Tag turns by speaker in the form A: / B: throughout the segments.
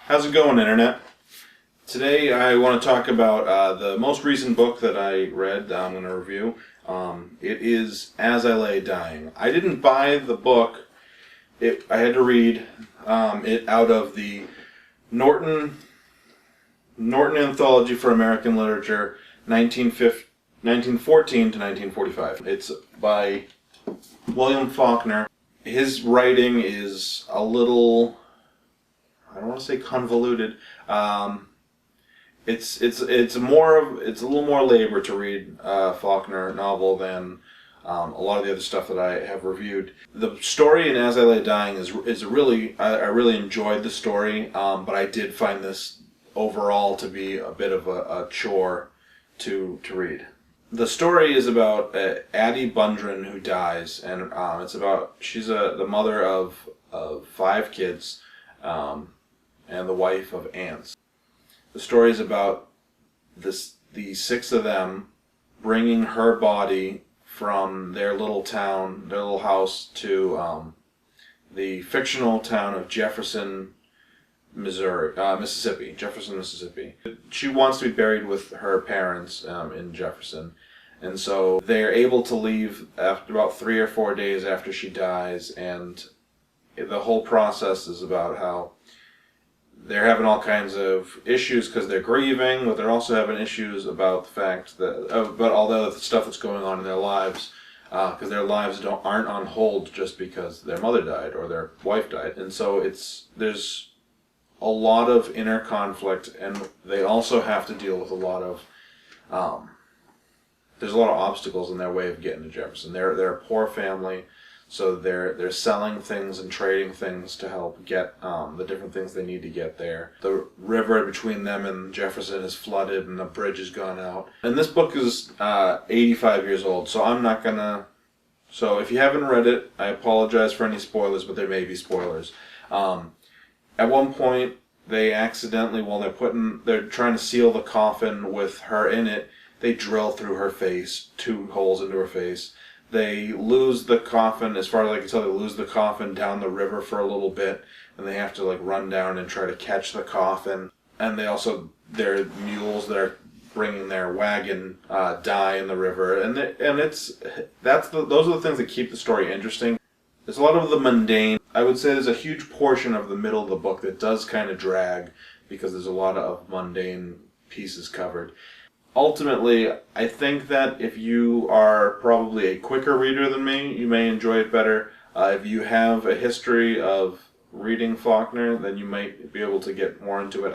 A: How's it going, Internet? Today I want to talk about the most recent book that I read that I'm going to review. It is As I Lay Dying. I didn't buy the book. I had to read it out of the Norton Anthology for American Literature, 1914 to 1945. It's by William Faulkner. His writing is a little, I don't want to say convoluted. It's a little more labor to read a Faulkner novel than a lot of the other stuff that I have reviewed. The story in As I Lay Dying is really, I really enjoyed the story, but I did find this overall to be a bit of a chore to read. The story is about Addie Bundren, who dies, and she's the mother of 5 kids, and the wife of aunts. The story is about the 6 of them bringing her body from their little town, their little house, to the fictional town of Jefferson, Mississippi. Jefferson, Mississippi. She wants to be buried with her parents in Jefferson, and so they are able to leave after about 3 or 4 days after she dies, and the whole process is about how they're having all kinds of issues because they're grieving, but they're also having issues about the fact that about all the other stuff that's going on in their lives, because their lives aren't on hold just because their mother died or their wife died, and so there's a lot of inner conflict, and they also have to deal with a lot of there's a lot of obstacles in their way of getting to Jefferson. They're a poor family. So they're selling things and trading things to help get the different things they need to get there. The river between them and Jefferson is flooded, and the bridge has gone out. And this book is 85 years old, so I'm not gonna. So if you haven't read it, I apologize for any spoilers, but there may be spoilers. At one point, they accidentally, while they're trying to seal the coffin with her in it, they drill through her face, 2 holes into her face. They lose the coffin, as far as I can tell, they lose the coffin down the river for a little bit, and they have to run down and try to catch the coffin. And their mules that are bringing their wagon die in the river, those are the things that keep the story interesting. There's a lot of the mundane. I would say there's a huge portion of the middle of the book that does kind of drag because there's a lot of mundane pieces covered. Ultimately, I think that if you are probably a quicker reader than me, you may enjoy it better. If you have a history of reading Faulkner, then you might be able to get more into it.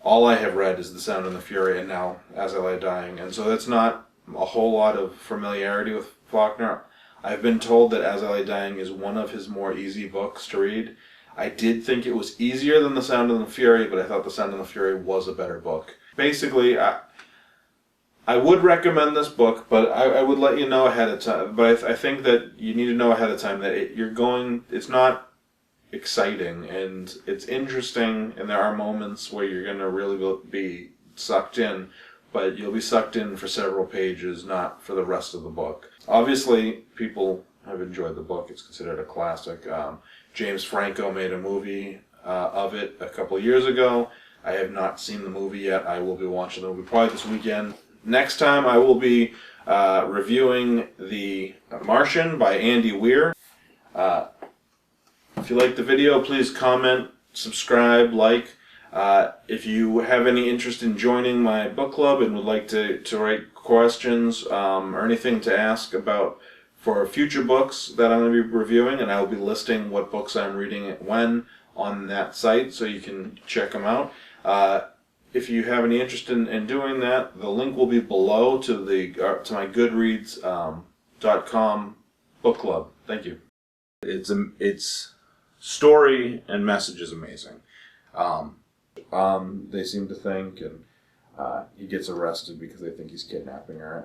A: All I have read is The Sound and the Fury, and now As I Lay Dying, and so that's not a whole lot of familiarity with Faulkner. I've been told that As I Lay Dying is one of his more easy books to read. I did think it was easier than The Sound and the Fury, but I thought The Sound and the Fury was a better book. Basically, I would recommend this book, but I would let you know ahead of time. But I think that you need to know ahead of time that it's not exciting, and it's interesting, and there are moments where you're going to really be sucked in, but you'll be sucked in for several pages, not for the rest of the book. Obviously, people have enjoyed the book. It's considered a classic. James Franco made a movie of it a couple of years ago. I have not seen the movie yet. I will be watching the movie probably this weekend. Next time I will be reviewing The Martian by Andy Weir. If you like the video, please comment, subscribe, like. If you have any interest in joining my book club and would like to write questions or anything to ask about for future books that I'm going to be reviewing, and I will be listing what books I'm reading when on that site, so you can check them out. If you have any interest in doing that, the link will be below to my Goodreads.com book club. Thank you. Its story and message is amazing. They seem to think, and he gets arrested because they think he's kidnapping her.